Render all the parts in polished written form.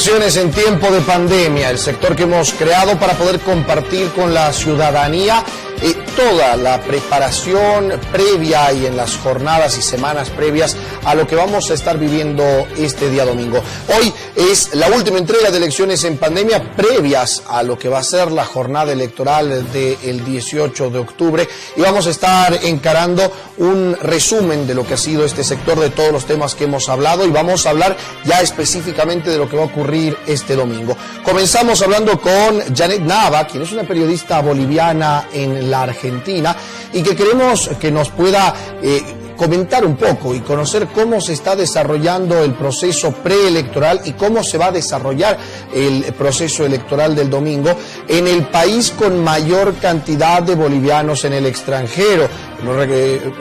Elecciones en tiempo de pandemia, el sector que hemos creado para poder compartir con la ciudadanía toda la preparación previa y en las jornadas y semanas previas a lo que vamos a estar viviendo este día domingo. Hoy es la última entrega de elecciones en pandemia previas a lo que va a ser la jornada electoral del 18 de octubre y vamos a estar encarando un resumen de lo que ha sido este sector, de todos los temas que hemos hablado, y vamos a hablar ya específicamente de lo que va a ocurrir este domingo. Comenzamos hablando con Janet Nava, quien es una periodista boliviana en la Argentina y que queremos que nos pueda comentar un poco y conocer cómo se está desarrollando el proceso preelectoral y cómo se va a desarrollar el proceso electoral del domingo en el país con mayor cantidad de bolivianos en el extranjero.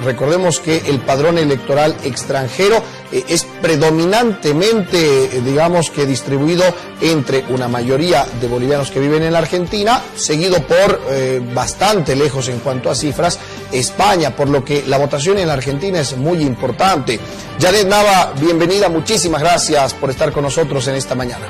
Recordemos que el padrón electoral extranjero es predominantemente, digamos que distribuido entre una mayoría de bolivianos que viven en la Argentina, seguido por bastante lejos en cuanto a cifras, España, por lo que la votación en la Argentina es muy importante. Janet Nava, bienvenida, muchísimas gracias por estar con nosotros en esta mañana.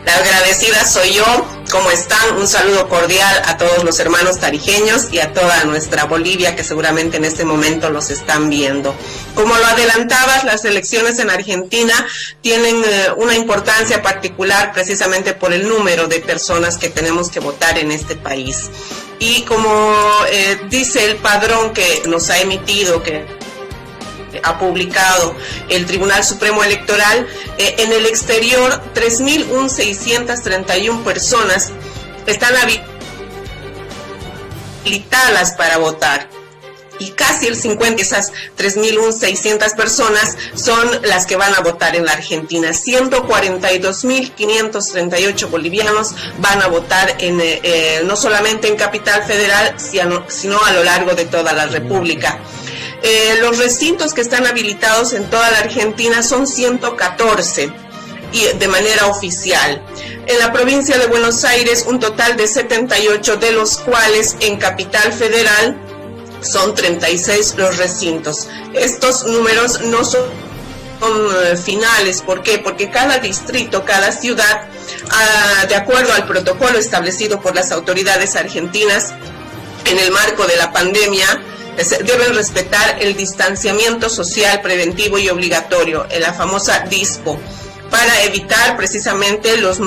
La agradecida soy yo. ¿Cómo están? Un saludo cordial a todos los hermanos tarijeños y a toda nuestra Bolivia que seguramente en este momento los están viendo. Como lo adelantabas, las elecciones en Argentina tienen una importancia particular precisamente por el número de personas que tenemos que votar en este país. Y como dice el padrón que nos ha emitido, que ha publicado el Tribunal Supremo Electoral, en el exterior 3.631 personas están habilitadas para votar. Y casi el 50 de esas 3.600 personas son las que van a votar en la Argentina. 142.538 bolivianos van a votar no solamente en Capital Federal, sino a lo largo de toda la República. Los recintos que están habilitados en toda la Argentina son 114 y de manera oficial. En la provincia de Buenos Aires un total de 78, de los cuales en Capital Federal son 36 los recintos. Estos números no son finales. ¿Por qué? Porque cada distrito, cada ciudad, de acuerdo al protocolo establecido por las autoridades argentinas en el marco de la pandemia, deben respetar el distanciamiento social preventivo y obligatorio, en la famosa DISPO, para evitar precisamente los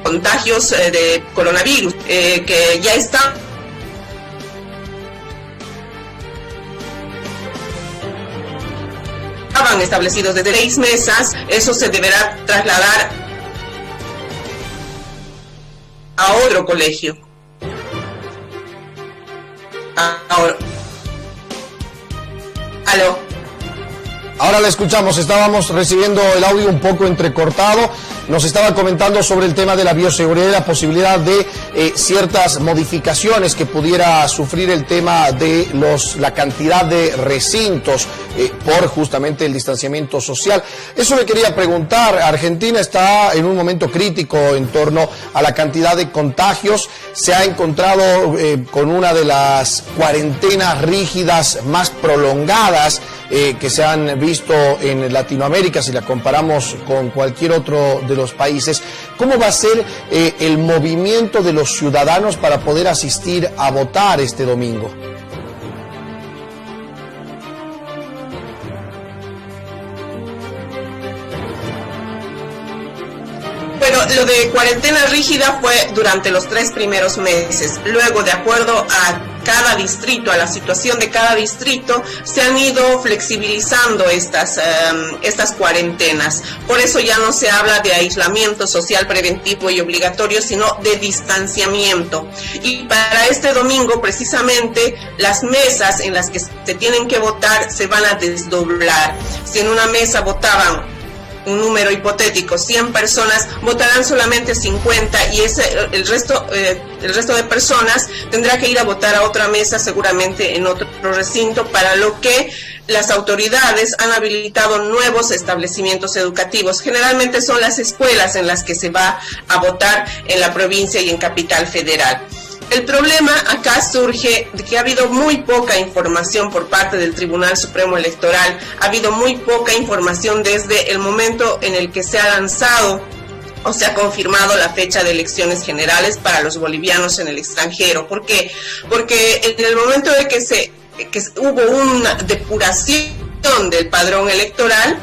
contagios de coronavirus, que ya están establecidos desde 6 meses. Eso se deberá trasladar a otro colegio. Ahora. ¿Aló? Ahora la escuchamos, estábamos recibiendo el audio un poco entrecortado. Nos estaba comentando sobre el tema de la bioseguridad y la posibilidad de ciertas modificaciones que pudiera sufrir el tema de la cantidad de recintos por justamente el distanciamiento social. Eso le quería preguntar. Argentina está en un momento crítico en torno a la cantidad de contagios. Se ha encontrado con una de las cuarentenas rígidas más prolongadas que se han visto en Latinoamérica, si la comparamos con cualquier otro de los países. ¿Cómo va a ser el movimiento de los ciudadanos para poder asistir a votar este domingo? Pero lo de cuarentena rígida fue durante los 3 primeros meses. Luego, de acuerdo a cada distrito, a la situación de cada distrito, se han ido flexibilizando estas cuarentenas. Por eso ya no se habla de aislamiento social preventivo y obligatorio, sino de distanciamiento. Y para este domingo, precisamente, las mesas en las que se tienen que votar se van a desdoblar. Si en una mesa votaban un número hipotético, 100 personas, votarán solamente 50 y el resto de personas tendrá que ir a votar a otra mesa, seguramente en otro recinto, para lo que las autoridades han habilitado nuevos establecimientos educativos. Generalmente son las escuelas en las que se va a votar en la provincia y en Capital Federal. El problema acá surge de que ha habido muy poca información por parte del Tribunal Supremo Electoral, ha habido muy poca información desde el momento en el que se ha lanzado o se ha confirmado la fecha de elecciones generales para los bolivianos en el extranjero. ¿Por qué? Porque en el momento de que hubo una depuración del padrón electoral,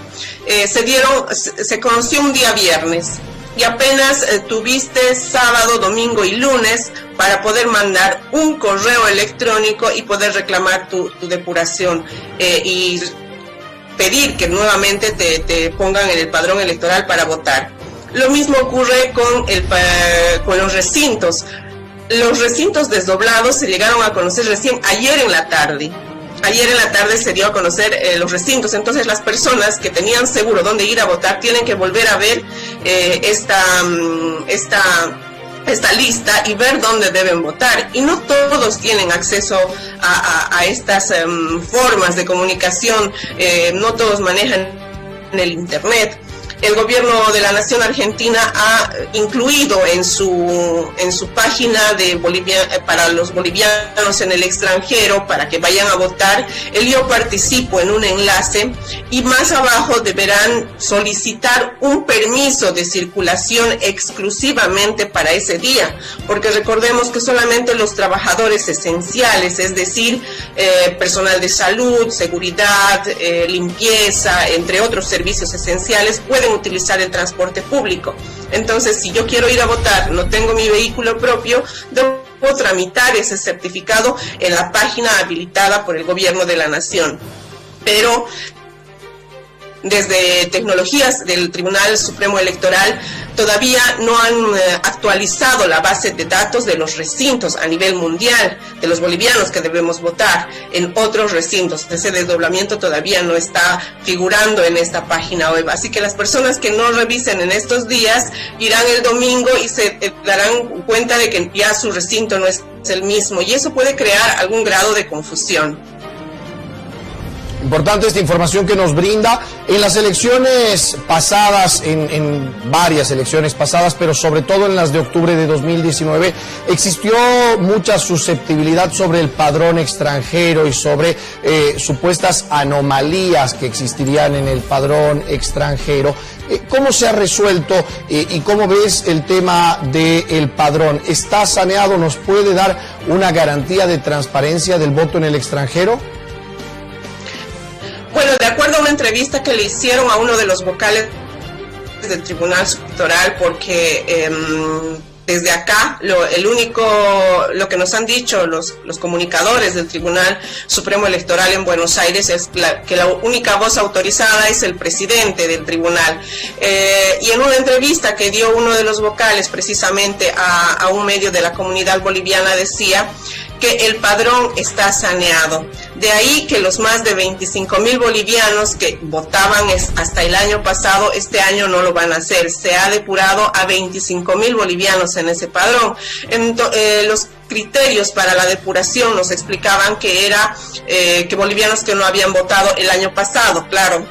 se conoció un día viernes y apenas tuviste sábado, domingo y lunes para poder mandar un correo electrónico y poder reclamar tu depuración y pedir que nuevamente te pongan en el padrón electoral para votar. Lo mismo ocurre con los recintos. Los recintos desdoblados se llegaron a conocer recién ayer en la tarde. Ayer en la tarde se dio a conocer los recintos, entonces las personas que tenían seguro dónde ir a votar tienen que volver a ver esta lista y ver dónde deben votar. Y no todos tienen acceso a estas formas de comunicación, no todos manejan el Internet. El gobierno de la Nación Argentina ha incluido en su página para los bolivianos en el extranjero, para que vayan a votar, el yo participo en un enlace y más abajo deberán solicitar un permiso de circulación exclusivamente para ese día, porque recordemos que solamente los trabajadores esenciales, es decir, personal de salud, seguridad, limpieza, entre otros servicios esenciales, pueden utilizar el transporte público. Entonces, si yo quiero ir a votar, no tengo mi vehículo propio, debo tramitar ese certificado en la página habilitada por el gobierno de la nación. Pero desde tecnologías del Tribunal Supremo Electoral todavía no han actualizado la base de datos de los recintos a nivel mundial, de los bolivianos que debemos votar en otros recintos. Ese desdoblamiento todavía no está figurando en esta página web. Así que las personas que no revisen en estos días irán el domingo y se darán cuenta de que ya su recinto no es el mismo. Y eso puede crear algún grado de confusión. Importante esta información que nos brinda. En las elecciones pasadas, en varias elecciones pasadas, pero sobre todo en las de octubre de 2019, existió mucha susceptibilidad sobre el padrón extranjero y sobre supuestas anomalías que existirían en el padrón extranjero. ¿Cómo se ha resuelto y cómo ves el tema del padrón? ¿Está saneado? ¿Nos puede dar una garantía de transparencia del voto en el extranjero? Bueno, de acuerdo a una entrevista que le hicieron a uno de los vocales del Tribunal Electoral, porque desde acá lo que nos han dicho los comunicadores del Tribunal Supremo Electoral en Buenos Aires es que la única voz autorizada es el presidente del tribunal. Y en una entrevista que dio uno de los vocales precisamente a un medio de la comunidad boliviana decía que el padrón está saneado. De ahí que los más de 25.000 bolivianos que votaban hasta el año pasado, este año no lo van a hacer. Se ha depurado a 25.000 bolivianos en ese padrón. Los criterios para la depuración nos explicaban que era que bolivianos que no habían votado el año pasado, claro,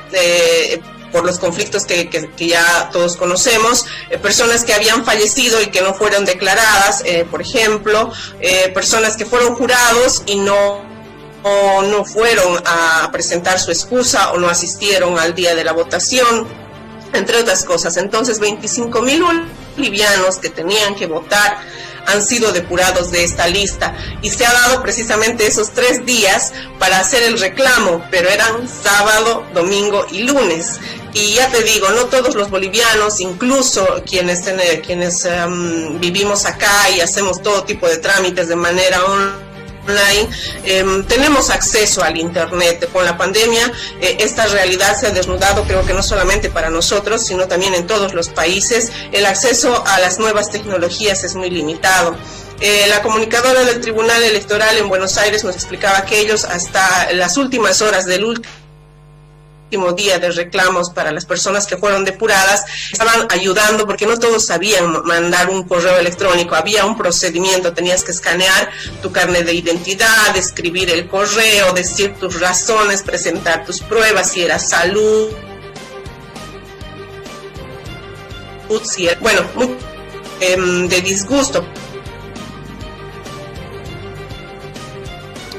por los conflictos que ya todos conocemos, personas que habían fallecido y que no fueron declaradas, por ejemplo, personas que fueron jurados y no fueron a presentar su excusa o no asistieron al día de la votación, entre otras cosas. Entonces, 25.000 bolivianos que tenían que votar han sido depurados de esta lista y se ha dado precisamente esos 3 días para hacer el reclamo, pero eran sábado, domingo y lunes. Y ya te digo, no todos los bolivianos, incluso quienes vivimos acá y hacemos todo tipo de trámites de manera online, tenemos acceso al Internet. Con la pandemia, esta realidad se ha desnudado, creo que no solamente para nosotros, sino también en todos los países. El acceso a las nuevas tecnologías es muy limitado. La comunicadora del Tribunal Electoral en Buenos Aires nos explicaba que ellos hasta las últimas horas del último día de reclamos para las personas que fueron depuradas, estaban ayudando porque no todos sabían mandar un correo electrónico, había un procedimiento, tenías que escanear tu carnet de identidad, escribir el correo, decir tus razones, presentar tus pruebas, si era salud, si era, bueno, de disgusto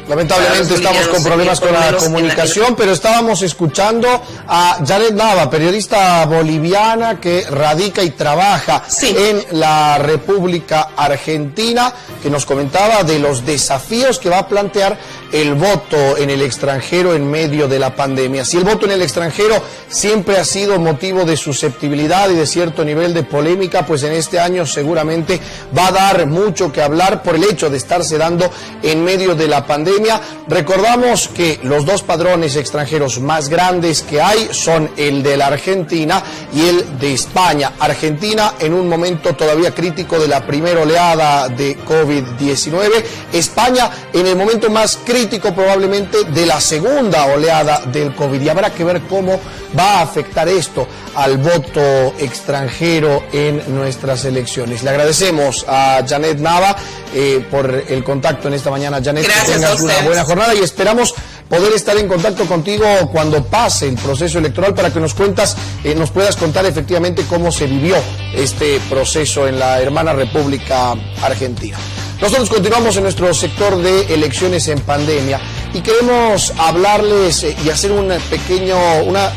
Lamentablemente estamos con problemas con la comunicación, pero estábamos escuchando a Janet Nava, periodista boliviana que radica y trabaja en la República Argentina, que nos comentaba de los desafíos que va a plantear el voto en el extranjero en medio de la pandemia. Si el voto en el extranjero siempre ha sido motivo de susceptibilidad y de cierto nivel de polémica, pues en este año seguramente va a dar mucho que hablar por el hecho de estarse dando en medio de la pandemia. Recordamos que los dos padrones extranjeros más grandes que hay son el de la Argentina y el de España. Argentina en un momento todavía crítico de la primera oleada de COVID-19, España en el momento más crítico probablemente de la segunda oleada del COVID, y habrá que ver cómo va a afectar esto al voto extranjero en nuestras elecciones. Le agradecemos a Janet Nava por el contacto en esta mañana. Janet, gracias, que tengas una buena jornada y esperamos poder estar en contacto contigo cuando pase el proceso electoral para que nos puedas contar efectivamente cómo se vivió este proceso en la hermana República Argentina. Nosotros continuamos en nuestro sector de elecciones en pandemia y queremos hablarles y hacer una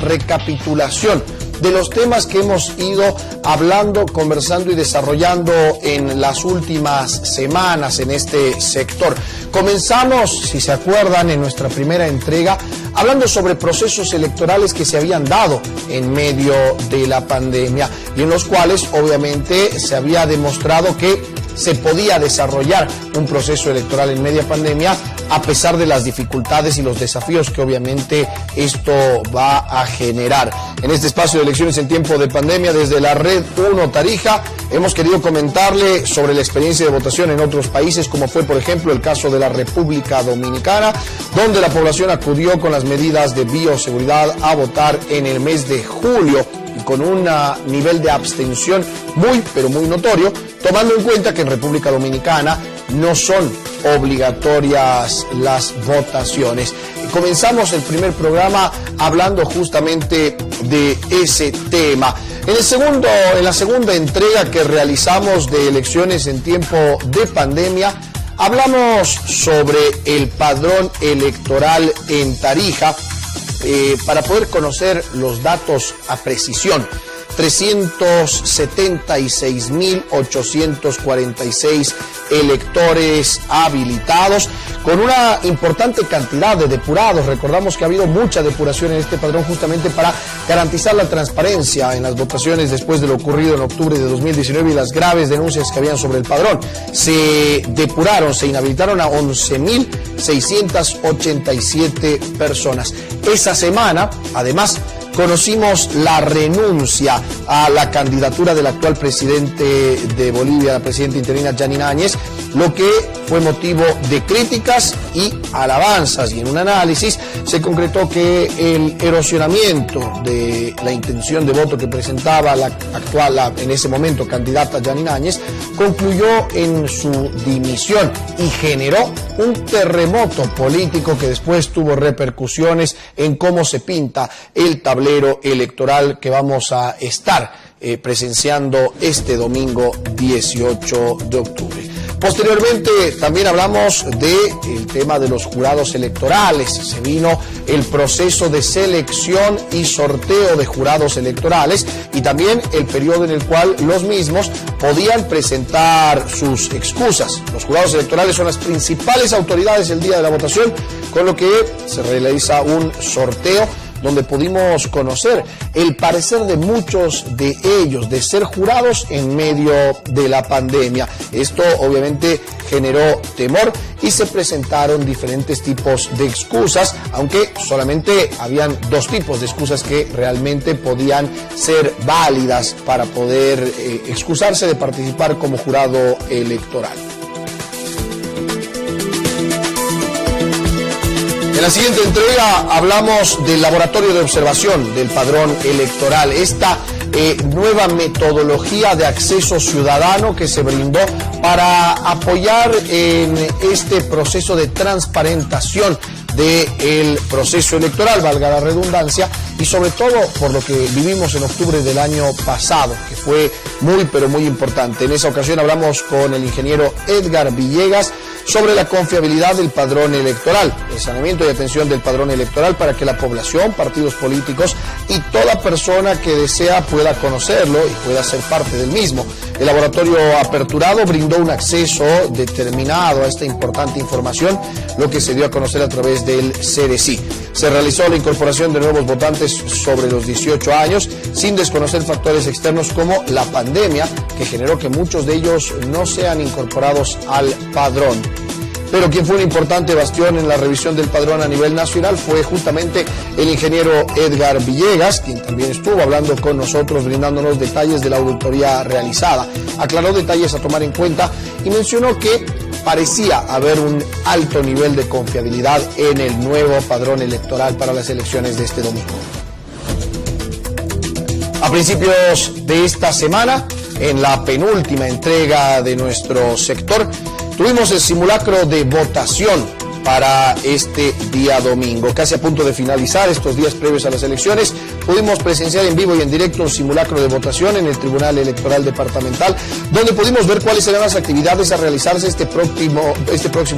recapitulación de los temas que hemos ido hablando, conversando y desarrollando en las últimas semanas en este sector. Comenzamos, si se acuerdan, en nuestra primera entrega, hablando sobre procesos electorales que se habían dado en medio de la pandemia y en los cuales obviamente se había demostrado que se podía desarrollar un proceso electoral en media pandemia a pesar de las dificultades y los desafíos que obviamente esto va a generar. En este espacio de elecciones en tiempo de pandemia, desde la Red 1 Tarija, hemos querido comentarle sobre la experiencia de votación en otros países, como fue por ejemplo el caso de la República Dominicana, donde la población acudió con las medidas de bioseguridad a votar en el mes de julio y con un nivel de abstención muy, pero muy notorio, tomando en cuenta que en República Dominicana no son obligatorias las votaciones. Comenzamos el primer programa hablando justamente de ese tema. En la segunda entrega que realizamos de elecciones en tiempo de pandemia, hablamos sobre el padrón electoral en Tarija para poder conocer los datos a precisión. 376.846 electores habilitados, con una importante cantidad de depurados. Recordamos que ha habido mucha depuración en este padrón justamente para garantizar la transparencia en las votaciones después de lo ocurrido en octubre de 2019 y las graves denuncias que habían sobre el padrón. Se depuraron, se inhabilitaron a 11.687 personas. Esa semana, además, conocimos la renuncia a la candidatura del actual presidente de Bolivia, la presidenta interina Janine Áñez, lo que fue motivo de críticas y alabanzas. Y en un análisis se concretó que el erosionamiento de la intención de voto que presentaba la actual, en ese momento, candidata Janine Áñez, concluyó en su dimisión y generó un terremoto político que después tuvo repercusiones en cómo se pinta el tablero electoral que vamos a estar presenciando este domingo 18 de octubre. Posteriormente también hablamos del tema de los jurados electorales. Se vino el proceso de selección y sorteo de jurados electorales y también el periodo en el cual los mismos podían presentar sus excusas. Los jurados electorales son las principales autoridades el día de la votación, con lo que se realiza un sorteo donde pudimos conocer el parecer de muchos de ellos de ser jurados en medio de la pandemia. Esto obviamente generó temor y se presentaron diferentes tipos de excusas, aunque solamente habían dos tipos de excusas que realmente podían ser válidas para poder excusarse de participar como jurado electoral. En la siguiente entrega hablamos del laboratorio de observación del padrón electoral, esta nueva metodología de acceso ciudadano que se brindó para apoyar en este proceso de transparentación del proceso electoral, valga la redundancia, y sobre todo por lo que vivimos en octubre del año pasado, que fue muy pero muy importante. En esa ocasión hablamos con el ingeniero Edgar Villegas sobre la confiabilidad del padrón electoral, el saneamiento y atención del padrón electoral para que la población, partidos políticos y toda persona que desea pueda conocerlo y pueda ser parte del mismo. El laboratorio aperturado brindó un acceso determinado a esta importante información, lo que se dio a conocer a través del CERECI. Se realizó la incorporación de nuevos votantes sobre los 18 años, sin desconocer factores externos como la pandemia, que generó que muchos de ellos no sean incorporados al padrón. Pero quien fue un importante bastión en la revisión del padrón a nivel nacional fue justamente el ingeniero Edgar Villegas, quien también estuvo hablando con nosotros, brindándonos detalles de la auditoría realizada. Aclaró detalles a tomar en cuenta y mencionó que parecía haber un alto nivel de confiabilidad en el nuevo padrón electoral para las elecciones de este domingo. A principios de esta semana, en la penúltima entrega de nuestro sector, tuvimos el simulacro de votación para este día domingo. Casi a punto de finalizar estos días previos a las elecciones, pudimos presenciar en vivo y en directo un simulacro de votación en el Tribunal Electoral Departamental, donde pudimos ver cuáles serán las actividades a realizarse este próximo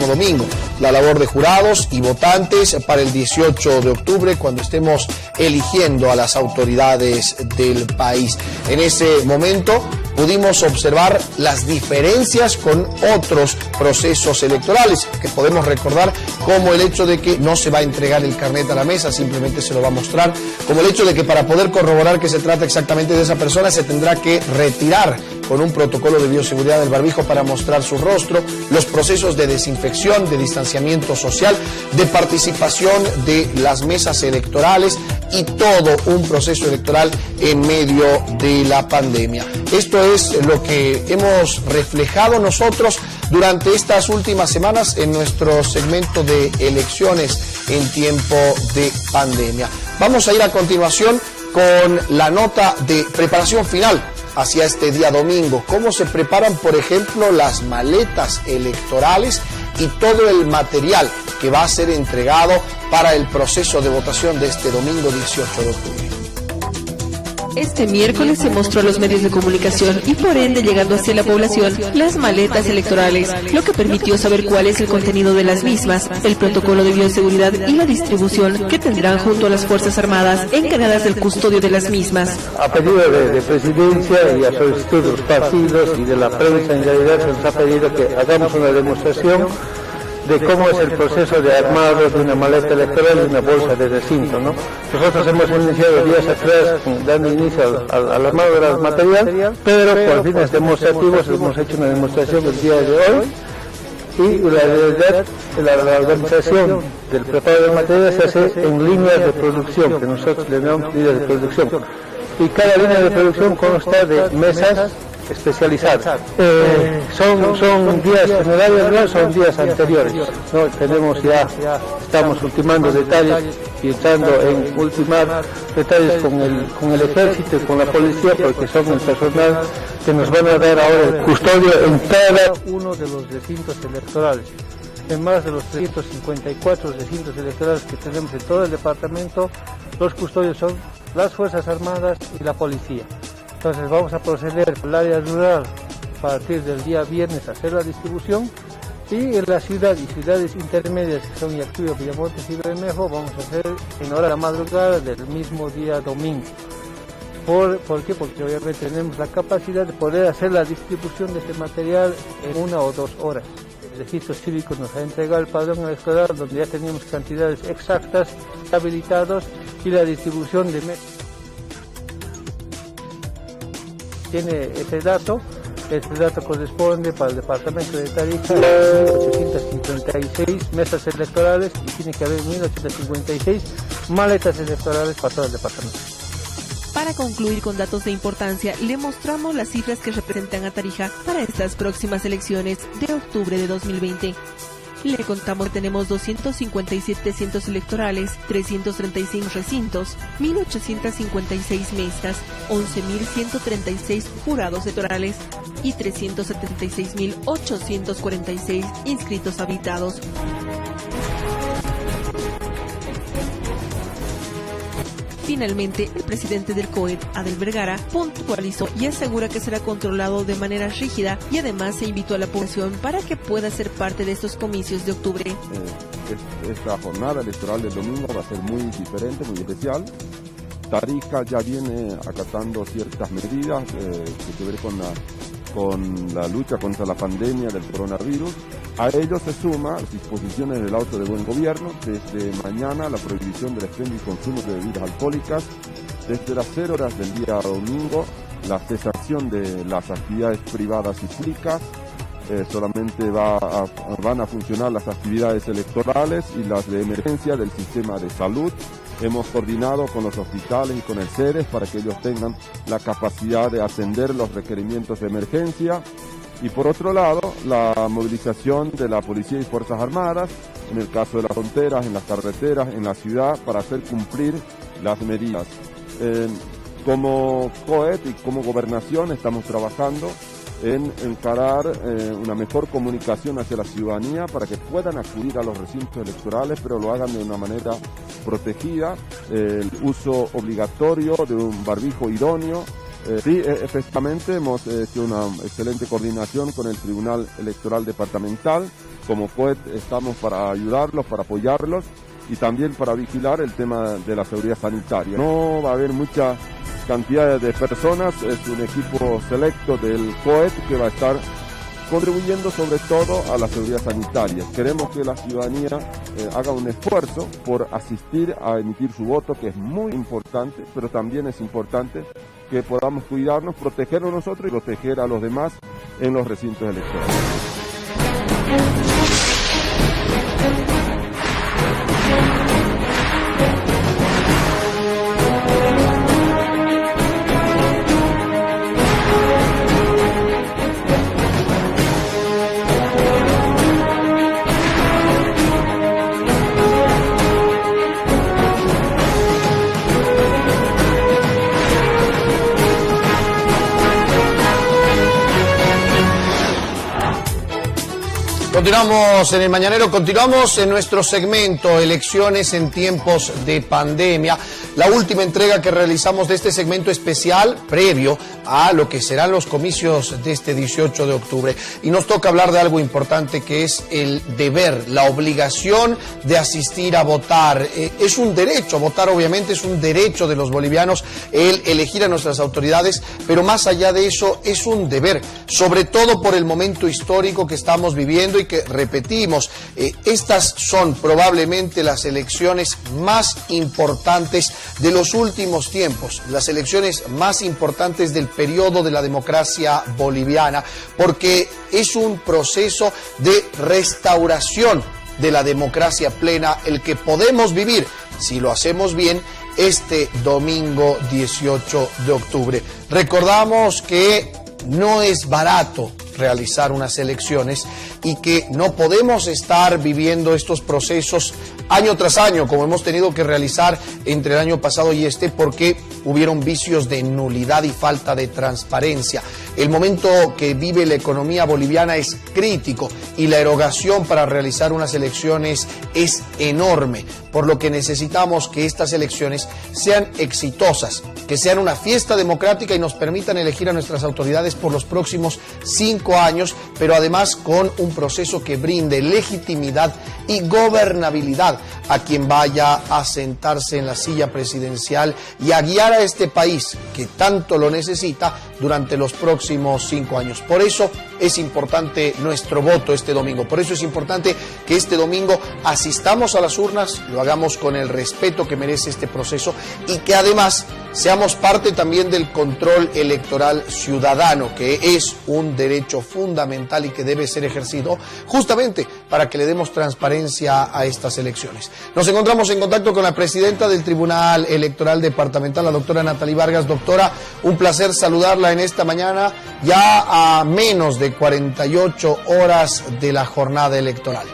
domingo. La labor de jurados y votantes para el 18 de octubre, cuando estemos eligiendo a las autoridades del país. En ese momento pudimos observar las diferencias con otros procesos electorales, que podemos recordar como el hecho de que no se va a entregar el carnet a la mesa, simplemente se lo va a mostrar, como el hecho de que para poder corroborar que se trata exactamente de esa persona se tendrá que retirar con un protocolo de bioseguridad del barbijo para mostrar su rostro, los procesos de desinfección, de distanciamiento social, de participación de las mesas electorales y todo un proceso electoral en medio de la pandemia. Esto es lo que hemos reflejado nosotros durante estas últimas semanas en nuestro segmento de elecciones en tiempo de pandemia. Vamos a ir a continuación con la nota de preparación final hacia este día domingo. Cómo se preparan, por ejemplo, las maletas electorales y todo el material que va a ser entregado para el proceso de votación de este domingo 18 de octubre. Este miércoles se mostró a los medios de comunicación y por ende llegando hacia la población las maletas electorales, lo que permitió saber cuál es el contenido de las mismas, el protocolo de bioseguridad y la distribución que tendrán junto a las Fuerzas Armadas encargadas del custodio de las mismas. A pedido de Presidencia y a solicitud de los partidos y de la prensa en realidad se nos ha pedido que hagamos una demostración de cómo es el proceso de armado de una maleta electoral y una bolsa de recinto, ¿no? Nosotros hemos iniciado días atrás dando inicio al armado de la material, pero por fines demostrativos hemos hecho una demostración el día de hoy y la organización del preparado del material se hace en líneas de producción, que nosotros le llamamos líneas de producción, y cada línea de producción consta de mesas especializadas. Son días generales, son días anteriores, ¿no? Estamos ultimando detalles y entrando en ultimar detalles con el ejército y con la policía, porque son el personal que nos van a dar ahora el custodio en cada uno de los recintos electorales. En más de los 354 recintos electorales que tenemos en todo el departamento, los custodios son las Fuerzas Armadas y la policía. Entonces vamos a proceder al área rural a partir del día viernes a hacer la distribución, y en la ciudad y ciudades intermedias que son Yactuyo, Villamontes y Bermejo vamos a hacer en hora de la madrugada del mismo día domingo. ¿Por qué? Porque obviamente tenemos la capacidad de poder hacer la distribución de este material en 1 o 2 horas. El registro cívico nos ha entregado el padrón electoral donde ya teníamos cantidades exactas habilitados y la distribución de mesas. Tiene ese dato corresponde para el departamento de Tarija a 856 mesas electorales y tiene que haber 1856 maletas electorales para todo el departamento. Para concluir con datos de importancia, le mostramos las cifras que representan a Tarija para estas próximas elecciones de octubre de 2020. Le contamos que tenemos 257 centros electorales, 335 recintos, 1.856 mesas, 11.136 jurados electorales y 376.846 inscritos habilitados. Finalmente, el presidente del COED, Adel Vergara, puntualizó y asegura que será controlado de manera rígida y además se invitó a la población para que pueda ser parte de estos comicios de octubre. Esta jornada electoral del domingo va a ser muy diferente, muy especial. Tarija ya viene acatando ciertas medidas que tienen que ver con la lucha contra la pandemia del coronavirus. A ello se suma disposiciones del auto de buen gobierno, desde mañana la prohibición del expendio y consumo de bebidas alcohólicas, desde las 0 horas del día domingo la cesación de las actividades privadas y públicas, solamente van a funcionar las actividades electorales y las de emergencia del sistema de salud. Hemos coordinado con los hospitales y con el CERES para que ellos tengan la capacidad de atender los requerimientos de emergencia. Y por otro lado, la movilización de la Policía y Fuerzas Armadas, en el caso de las fronteras, en las carreteras, en la ciudad, para hacer cumplir las medidas. Como COET y como Gobernación estamos trabajando en encarar una mejor comunicación hacia la ciudadanía para que puedan acudir a los recintos electorales, pero lo hagan de una manera protegida, el uso obligatorio de un barbijo idóneo. Sí, efectivamente hemos hecho una excelente coordinación con el Tribunal Electoral Departamental. Como COET estamos para ayudarlos, para apoyarlos y también para vigilar el tema de la seguridad sanitaria. No va a haber mucha cantidad de personas, es un equipo selecto del COET que va a estar contribuyendo sobre todo a la seguridad sanitaria. Queremos que la ciudadanía haga un esfuerzo por asistir a emitir su voto, que es muy importante, pero también es importante que podamos cuidarnos, protegernos nosotros y proteger a los demás en los recintos electorales. Continuamos en el Mañanero, continuamos en nuestro segmento Elecciones en tiempos de pandemia, la última entrega que realizamos de este segmento especial previo a lo que serán los comicios de este 18 de octubre. Y nos toca hablar de algo importante que es el deber, la obligación de asistir a votar. Es un derecho, votar obviamente es un derecho de los bolivianos, el elegir a nuestras autoridades, pero más allá de eso es un deber, sobre todo por el momento histórico que estamos viviendo y que repetimos, estas son probablemente las elecciones más importantes de los últimos tiempos, las elecciones más importantes del periodo de la democracia boliviana, porque es un proceso de restauración de la democracia plena el que podemos vivir, si lo hacemos bien, este domingo 18 de octubre. Recordamos que no es barato realizar unas elecciones y que no podemos estar viviendo estos procesos año tras año como hemos tenido que realizar entre el año pasado y este, porque hubieron vicios de nulidad y falta de transparencia. El momento que vive la economía boliviana es crítico y la erogación para realizar unas elecciones es enorme, por lo que necesitamos que estas elecciones sean exitosas, que sean una fiesta democrática y nos permitan elegir a nuestras autoridades por los próximos 5 años, pero además con un proceso que brinde legitimidad y gobernabilidad a quien vaya a sentarse en la silla presidencial y a guiar a este país que tanto lo necesita durante los próximos 5 años. Por eso es importante nuestro voto este domingo, por eso es importante que este domingo asistamos a las urnas, lo hagamos con el respeto que merece este proceso y que además seamos parte también del control electoral ciudadano, que es un derecho fundamental y que debe ser ejercido justamente para que le demos transparencia a estas elecciones. Nos encontramos en contacto con la presidenta del Tribunal Electoral Departamental, la doctora Natalie Vargas. Doctora, un placer saludarla en esta mañana, ya a menos de 48 horas de la jornada electoral.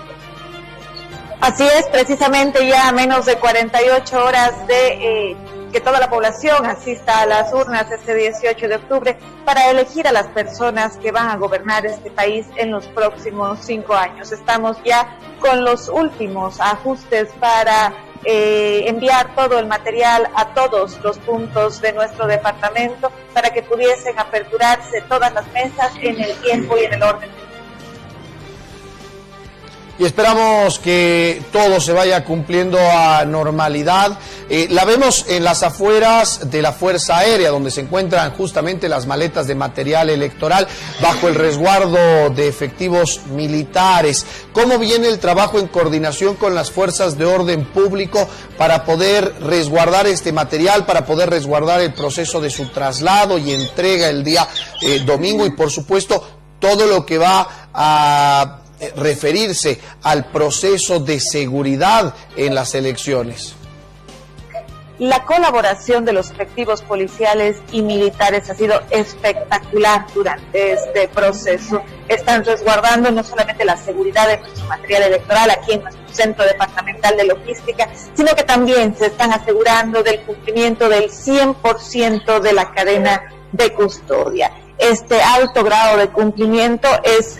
Así es, precisamente ya a menos de 48 horas de que toda la población asista a las urnas este 18 de octubre para elegir a las personas que van a gobernar este país en los próximos 5 años. Estamos ya con los últimos ajustes para enviar todo el material a todos los puntos de nuestro departamento para que pudiesen aperturarse todas las mesas en el tiempo y en el orden. Y esperamos que todo se vaya cumpliendo a normalidad. La vemos en las afueras de la Fuerza Aérea, donde se encuentran justamente las maletas de material electoral bajo el resguardo de efectivos militares. ¿Cómo viene el trabajo en coordinación con las fuerzas de orden público para poder resguardar este material, para poder resguardar el proceso de su traslado y entrega el día domingo y, por supuesto, todo lo que va a referirse al proceso de seguridad en las elecciones? La colaboración de los efectivos policiales y militares ha sido espectacular durante este proceso. Están resguardando no solamente la seguridad de nuestro material electoral aquí en nuestro Centro Departamental de Logística, sino que también se están asegurando del cumplimiento del 100% de la cadena de custodia. Este alto grado de cumplimiento es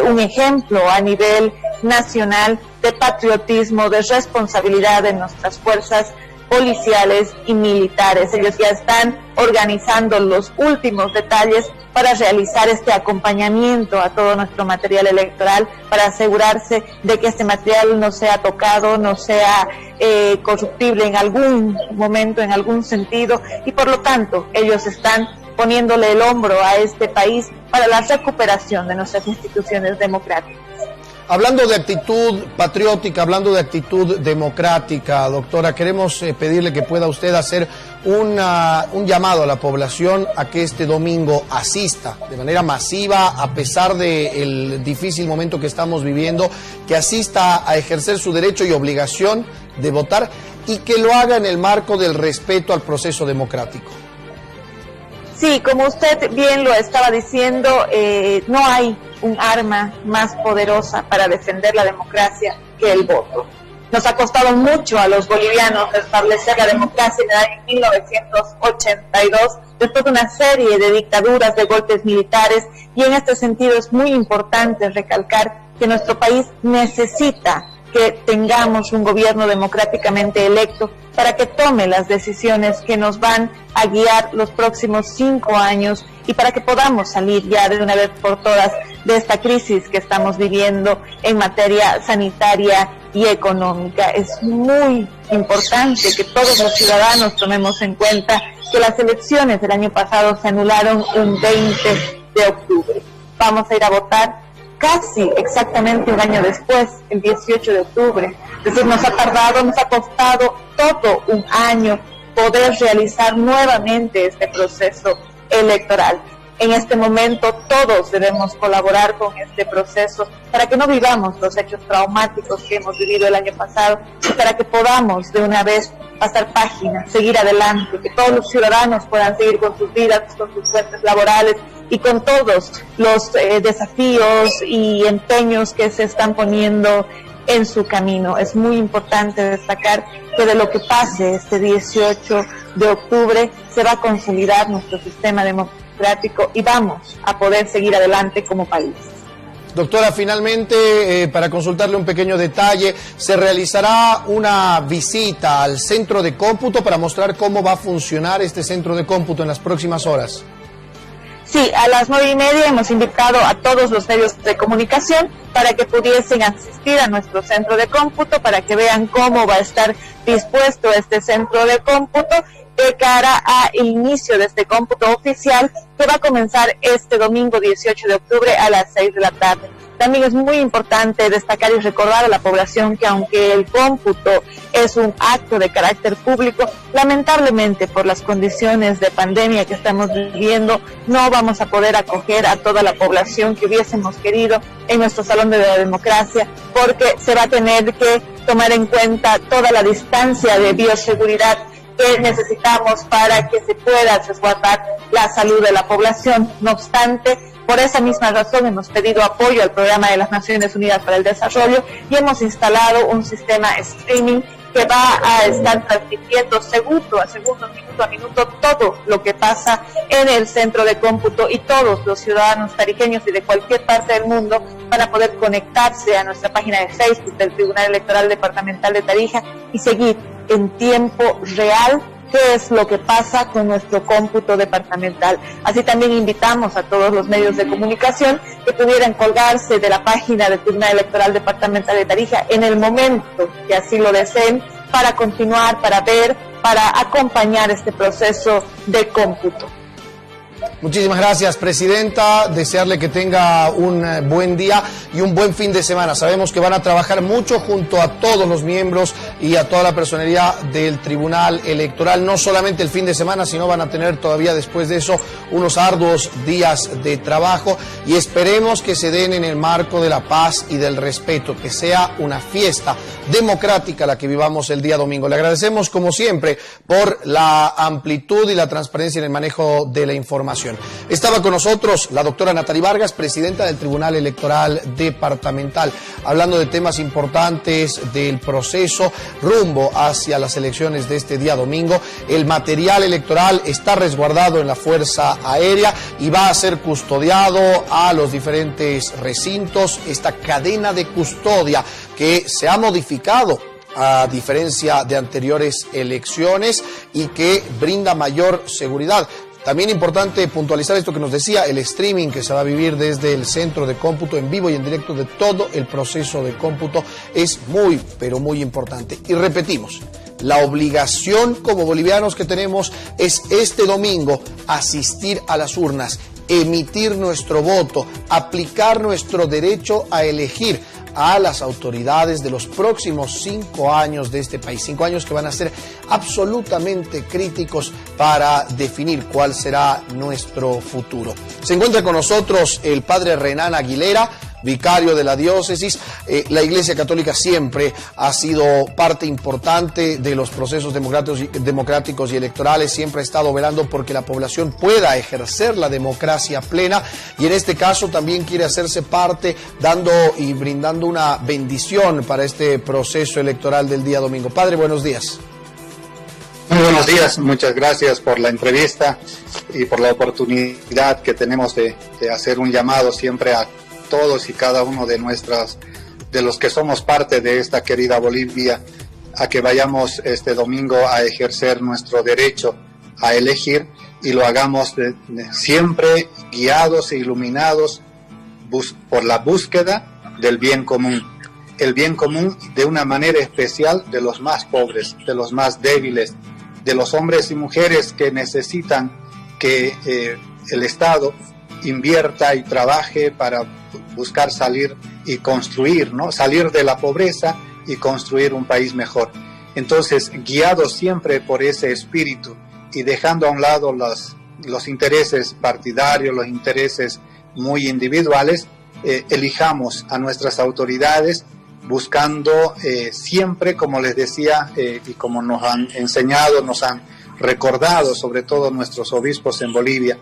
un ejemplo a nivel nacional de patriotismo, de responsabilidad de nuestras fuerzas policiales y militares. Ellos ya están organizando los últimos detalles para realizar este acompañamiento a todo nuestro material electoral, para asegurarse de que este material no sea tocado, no sea corruptible en algún momento, en algún sentido, y por lo tanto ellos están poniéndole el hombro a este país para la recuperación de nuestras instituciones democráticas. Hablando de actitud patriótica, hablando de actitud democrática, doctora, queremos pedirle que pueda usted hacer un llamado a la población a que este domingo asista de manera masiva, a pesar del difícil momento que estamos viviendo, que asista a ejercer su derecho y obligación de votar y que lo haga en el marco del respeto al proceso democrático. Sí, como usted bien lo estaba diciendo, no hay un arma más poderosa para defender la democracia que el voto. Nos ha costado mucho a los bolivianos establecer la democracia en el año 1982, después de una serie de dictaduras, de golpes militares, y en este sentido es muy importante recalcar que nuestro país necesita que tengamos un gobierno democráticamente electo para que tome las decisiones que nos van a guiar los próximos 5 años y para que podamos salir ya de una vez por todas de esta crisis que estamos viviendo en materia sanitaria y económica. Es muy importante que todos los ciudadanos tomemos en cuenta que las elecciones del año pasado se anularon un 20 de octubre. Vamos a ir a votar casi exactamente un año después, el 18 de octubre. Es decir, nos ha costado todo un año poder realizar nuevamente este proceso electoral. En este momento todos debemos colaborar con este proceso para que no vivamos los hechos traumáticos que hemos vivido el año pasado y para que podamos de una vez pasar página, seguir adelante, que todos los ciudadanos puedan seguir con sus vidas, con sus fuentes laborales y con todos los desafíos y empeños que se están poniendo en su camino. Es muy importante destacar que de lo que pase este 18 de octubre se va a consolidar nuestro sistema democrático y vamos a poder seguir adelante como país. Doctora, finalmente, para consultarle un pequeño detalle, se realizará una visita al centro de cómputo para mostrar cómo va a funcionar este centro de cómputo en las próximas horas. Sí, a las 9:30 hemos invitado a todos los medios de comunicación para que pudiesen asistir a nuestro centro de cómputo, para que vean cómo va a estar dispuesto este centro de cómputo de cara al inicio de este cómputo oficial que va a comenzar este domingo 18 de octubre a las 6 de la tarde. También es muy importante destacar y recordar a la población que aunque el cómputo es un acto de carácter público, lamentablemente por las condiciones de pandemia que estamos viviendo, no vamos a poder acoger a toda la población que hubiésemos querido en nuestro Salón de la Democracia, porque se va a tener que tomar en cuenta toda la distancia de bioseguridad que necesitamos para que se pueda resguardar la salud de la población. No obstante, por esa misma razón hemos pedido apoyo al Programa de las Naciones Unidas para el Desarrollo y hemos instalado un sistema streaming que va a estar transmitiendo segundo a segundo, minuto a minuto, todo lo que pasa en el centro de cómputo, y todos los ciudadanos tarijeños y de cualquier parte del mundo van a poder conectarse a nuestra página de Facebook del Tribunal Electoral Departamental de Tarija y seguir en tiempo real qué es lo que pasa con nuestro cómputo departamental. Así también invitamos a todos los medios de comunicación que pudieran colgarse de la página del Tribunal Electoral Departamental de Tarija en el momento que así lo deseen, para continuar, para ver, para acompañar este proceso de cómputo. Muchísimas gracias, Presidenta. Desearle que tenga un buen día y un buen fin de semana. Sabemos que van a trabajar mucho junto a todos los miembros y a toda la personería del Tribunal Electoral, no solamente el fin de semana, sino van a tener todavía después de eso unos arduos días de trabajo, y esperemos que se den en el marco de la paz y del respeto, que sea una fiesta democrática la que vivamos el día domingo. Le agradecemos, como siempre, por la amplitud y la transparencia en el manejo de la información. Estaba con nosotros la doctora Nathalie Vargas, presidenta del Tribunal Electoral Departamental, hablando de temas importantes del proceso rumbo hacia las elecciones de este día domingo. El material electoral está resguardado en la Fuerza Aérea y va a ser custodiado a los diferentes recintos. Esta cadena de custodia que se ha modificado a diferencia de anteriores elecciones y que brinda mayor seguridad. También importante puntualizar esto que nos decía, el streaming que se va a vivir desde el centro de cómputo en vivo y en directo de todo el proceso de cómputo es muy, pero muy importante. Y repetimos, la obligación como bolivianos que tenemos es este domingo asistir a las urnas, emitir nuestro voto, aplicar nuestro derecho a elegir a las autoridades de los próximos 5 años de este país, 5 años que van a ser absolutamente críticos para definir cuál será nuestro futuro. Se encuentra con nosotros el padre Renan Aguilera, vicario de la diócesis. La Iglesia Católica siempre ha sido parte importante de los procesos democráticos y electorales, siempre ha estado velando porque la población pueda ejercer la democracia plena, y en este caso también quiere hacerse parte dando y brindando una bendición para este proceso electoral del día domingo. Padre, buenos días. Muy buenos días, muchas gracias por la entrevista y por la oportunidad que tenemos de hacer un llamado siempre a todos y cada uno de los que somos parte de esta querida Bolivia, a que vayamos este domingo a ejercer nuestro derecho a elegir, y lo hagamos siempre guiados e iluminados por la búsqueda del bien común. El bien común de una manera especial de los más pobres, de los más débiles, de los hombres y mujeres que necesitan que el Estado invierta y trabaje para buscar salir y construir, ¿no? Salir de la pobreza y construir un país mejor. Entonces, guiados siempre por ese espíritu y dejando a un lado los intereses partidarios, los intereses muy individuales, elijamos a nuestras autoridades buscando siempre, como les decía, y como nos han enseñado, nos han recordado, sobre todo nuestros obispos en Bolivia,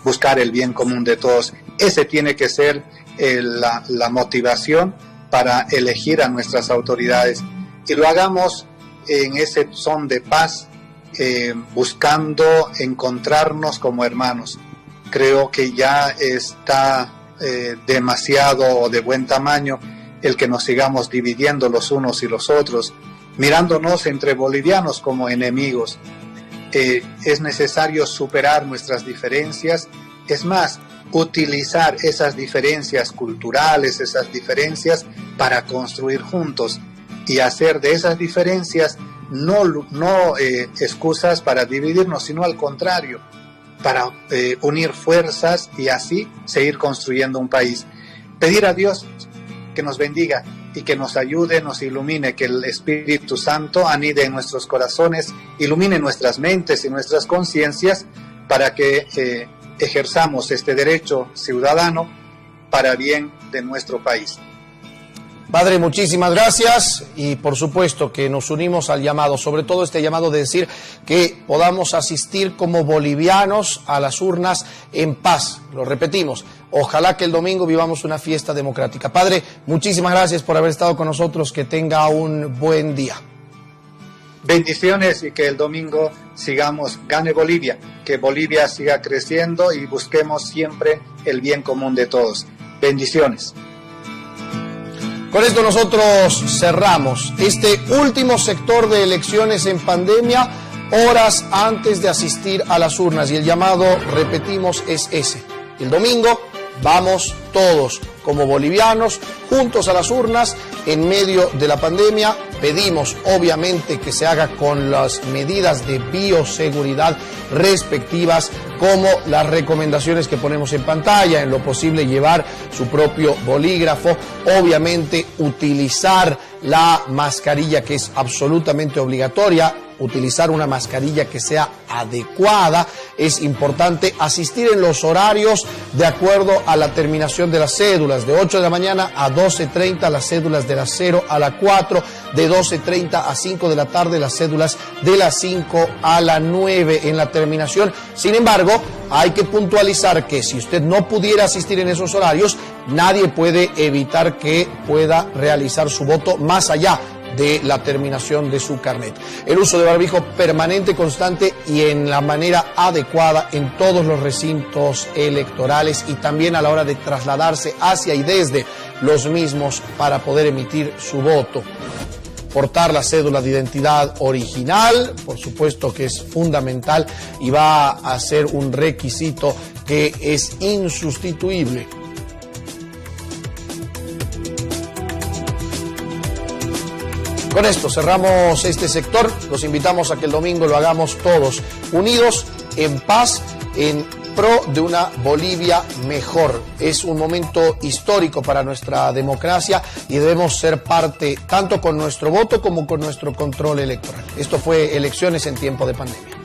buscar el bien común de todos. Ese tiene que ser la motivación para elegir a nuestras autoridades, y lo hagamos en ese son de paz, buscando encontrarnos como hermanos. Creo que ya está demasiado o de buen tamaño el que nos sigamos dividiendo los unos y los otros, mirándonos entre bolivianos como enemigos. Es necesario superar nuestras diferencias, es más, utilizar esas diferencias culturales, esas diferencias para construir juntos, y hacer de esas diferencias no excusas para dividirnos, sino al contrario, para unir fuerzas y así seguir construyendo un país. Pedir a Dios que nos bendiga y que nos ayude, nos ilumine, que el Espíritu Santo anide en nuestros corazones, ilumine nuestras mentes y nuestras conciencias para que ejerzamos este derecho ciudadano para bien de nuestro país. Padre, muchísimas gracias, y por supuesto que nos unimos al llamado, sobre todo este llamado de decir que podamos asistir como bolivianos a las urnas en paz. Lo repetimos, ojalá que el domingo vivamos una fiesta democrática. Padre, muchísimas gracias por haber estado con nosotros, que tenga un buen día. Bendiciones y que el domingo gane Bolivia, que Bolivia siga creciendo y busquemos siempre el bien común de todos. Bendiciones. Con esto nosotros cerramos este último sector de elecciones en pandemia, horas antes de asistir a las urnas, y el llamado, repetimos, es ese. El domingo vamos todos como bolivianos juntos a las urnas en medio de la pandemia. Pedimos obviamente que se haga con las medidas de bioseguridad respectivas, como las recomendaciones que ponemos en pantalla, en lo posible llevar su propio bolígrafo, obviamente utilizar la mascarilla, que es absolutamente obligatoria, utilizar una mascarilla que sea adecuada. Es importante asistir en los horarios de acuerdo a la terminación de las cédulas, de 8 de la mañana a 12:30 las cédulas de las 0 a la 4, de 12:30 a 5 de la tarde las cédulas de las 5 a la 9 en la terminación. Sin embargo, hay que puntualizar que si usted no pudiera asistir en esos horarios, nadie puede evitar que pueda realizar su voto más allá de la terminación de su carnet. El uso de barbijo permanente, constante y en la manera adecuada en todos los recintos electorales, y también a la hora de trasladarse hacia y desde los mismos para poder emitir su voto. Portar la cédula de identidad original, por supuesto que es fundamental y va a ser un requisito que es insustituible. Con esto cerramos este sector. Los invitamos a que el domingo lo hagamos todos unidos, en paz, en pro de una Bolivia mejor. Es un momento histórico para nuestra democracia y debemos ser parte tanto con nuestro voto como con nuestro control electoral. Esto fue Elecciones en tiempo de pandemia.